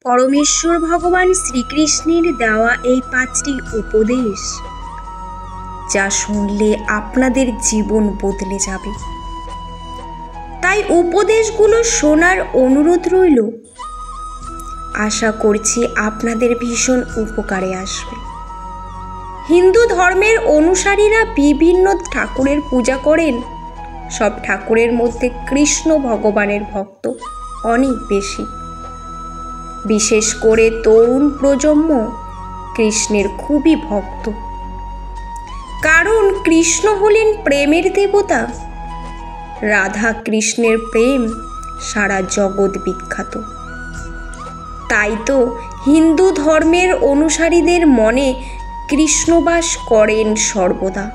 পরমেশ্বর ভগবান শ্রীকৃষ্ণের দেওয়া এই 5টি উপদেশ, যা শুনলে আপনাদের জীবন বদলে যাবে। তাই উপদেশগুলো শোনার অনুরোধ রইল। আশা করছি আপনাদের ভীষণ উপকারে আসবে। হিন্দু ধর্মের অনুসারীরা বিভিন্ন ঠাকুরের পূজা করেন। সব ঠাকুরের মধ্যে কৃষ্ণ ভগবানের ভক্ত অনেক বেশি। বিশেষ করে তরুণ প্রজন্ম কৃষ্ণের খুবই ভক্ত, কারণ কৃষ্ণ হলেন প্রেমের দেবতা। রাধা কৃষ্ণের প্রেম সারা জগৎ বিখ্যাত। তাই তো হিন্দু ধর্মের অনুসারীদের মনে কৃষ্ণবাস করেন সর্বদা।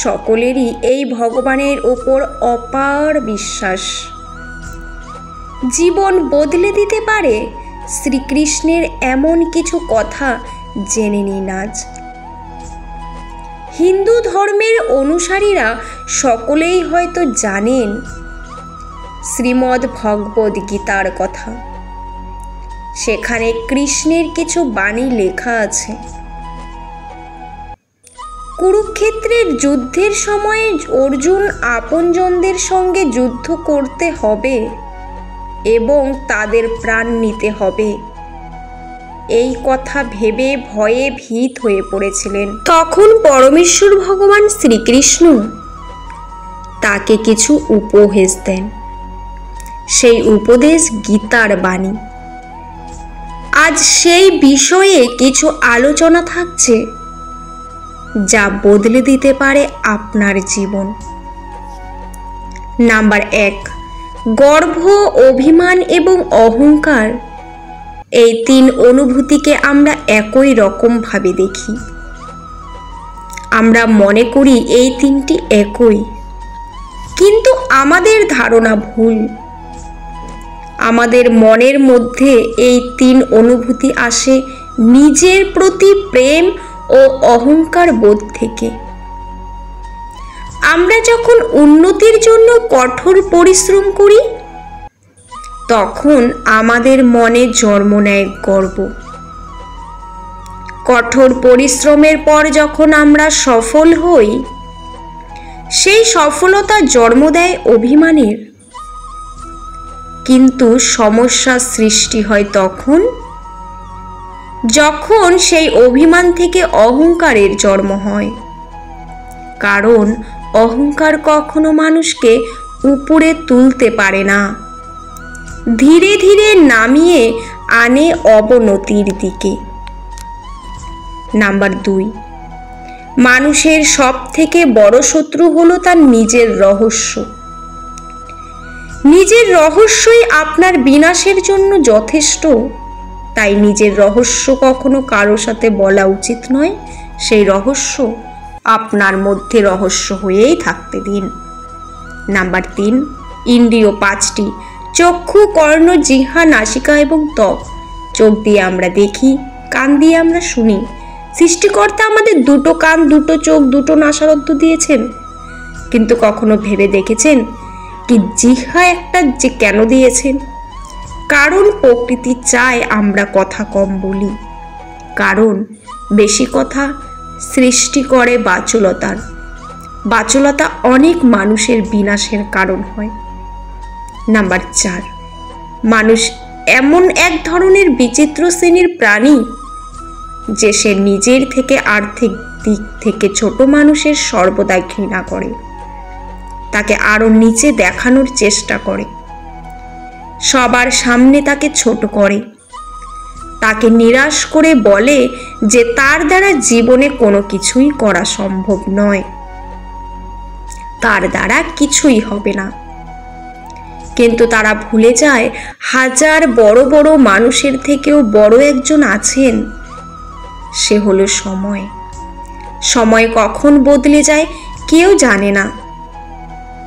সকলেরই এই ভগবানের ওপর অপার বিশ্বাস। জীবন বদলে দিতে পারে শ্রীকৃষ্ণের এমন কিছু কথা জেনে নিন আজ। হিন্দু ধর্মের অনুসারীরা সকলেই হয়তো জানেন শ্রীমদ্ ভগবদ গীতার কথা। সেখানে কৃষ্ণের কিছু বাণী লেখা আছে। কুরুক্ষেত্রের যুদ্ধের সময়ে অর্জুন আপনজনদের সঙ্গে যুদ্ধ করতে হবে এবং তাদের প্রাণ নিতে হবে, এই কথা ভেবে ভয়ে ভীত হয়ে পড়েছিলেন। তখন পরমেশ্বর ভগবান শ্রীকৃষ্ণ তাকে কিছু উপদেশ দেন। সেই উপদেশ গীতার বাণী। আজ সেই বিষয়ে কিছু আলোচনা থাকছে, যা বদলে দিতে পারে আপনার জীবন। নাম্বার 1, গর্ব, অভিমান এবং অহংকার, এই 3 অনুভূতিকে আমরা একই রকম ভাবে দেখি। আমরা মনে করি এই 3টি একই, কিন্তু আমাদের ধারণা ভুল। আমাদের মনের মধ্যে এই 3 অনুভূতি আসে নিজের প্রতি প্রেম ও অহংকার বোধ থেকে। আমরা যখন উন্নতির জন্য কঠোর পরিশ্রম করি, তখন আমাদের মনে জন্ম নেয় গর্ব। কঠোর পরিশ্রমের পর যখন আমরা সফল হই, সেই সফলতা জন্ম দেয় অভিমানের। কিন্তু সমস্যা সৃষ্টি হয় তখন যখন সেই অভিমান থেকে অহংকারের জন্ম হয়। কারণ অহংকার কখনো মানুষকে উপরে তুলতে পারে না, ধীরে ধীরে নামিয়ে আনে অবনতির দিকে। নাম্বার 2, মানুষের সব থেকে বড় শত্রু হলো তার নিজের রহস্য। নিজের রহস্যই আপনার বিনাশের জন্য যথেষ্ট। তাই নিজের রহস্য কখনো কারোর সাথে বলা উচিত নয়। সেই রহস্য আপনার মধ্যে রহস্য হয়েই থাকতে দিন। নাম্বার 3, ইন্দ্রিয় 5টি: চক্ষু, কর্ণ, জিহ্বা, নাসিকা এবং ত্বক। চোখ দিয়ে আমরা দেখি, কান দিয়ে আমরা শুনি। সৃষ্টিকর্তা আমাদের 2টো কান, 2টো চোখ, 2টো নাসারধ্য দিয়েছেন। কিন্তু কখনো ভেবে দেখেছেন কি জিহ্বা একটা যে কেন দিয়েছেন? কারণ প্রকৃতি চায় আমরা কথা কম বলি। কারণ বেশি কথা সৃষ্টি করে বাচলতার। বাচলতা অনেক মানুষের বিনাশের কারণ হয়। নাম্বার 4, মানুষ এমন এক ধরনের বিচিত্র শ্রেণীর প্রাণী যে সে নিজের থেকে আর্থিক দিক থেকে ছোট মানুষের সর্বদা ঘৃণা করে, তাকে আরো নিচে দেখানোর চেষ্টা করে, সবার সামনে তাকে ছোট করে, তাকে নিরাশ করে বলে যে তার দ্বারা জীবনে কোনো কিছুই করা সম্ভব নয়, তার দ্বারা কিছুই হবে না। কিন্তু তারা ভুলে যায় হাজার বড় বড় মানুষের থেকেও বড় একজন আছেন, সে হলো সময়। সময় কখন বদলে যায় কেউ জানে না।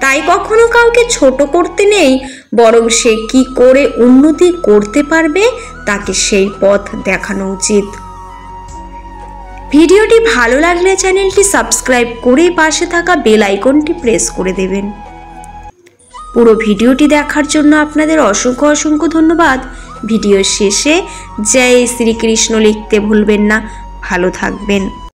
তাই কখনো কাউকে ছোট করতে নেই, বরং সে কি করে উন্নতি করতে পারবে তাকে সেই পথ দেখানো উচিত। ভিডিওটি ভালো লাগলে চ্যানেলটি সাবস্ক্রাইব করে পাশে থাকা বেল আইকনটি প্রেস করে দেবেন। পুরো ভিডিওটি দেখার জন্য আপনাদের অসংখ্য ধন্যবাদ। ভিডিও শেষে জয় শ্রীকৃষ্ণ লিখতে ভুলবেন না। ভালো থাকবেন।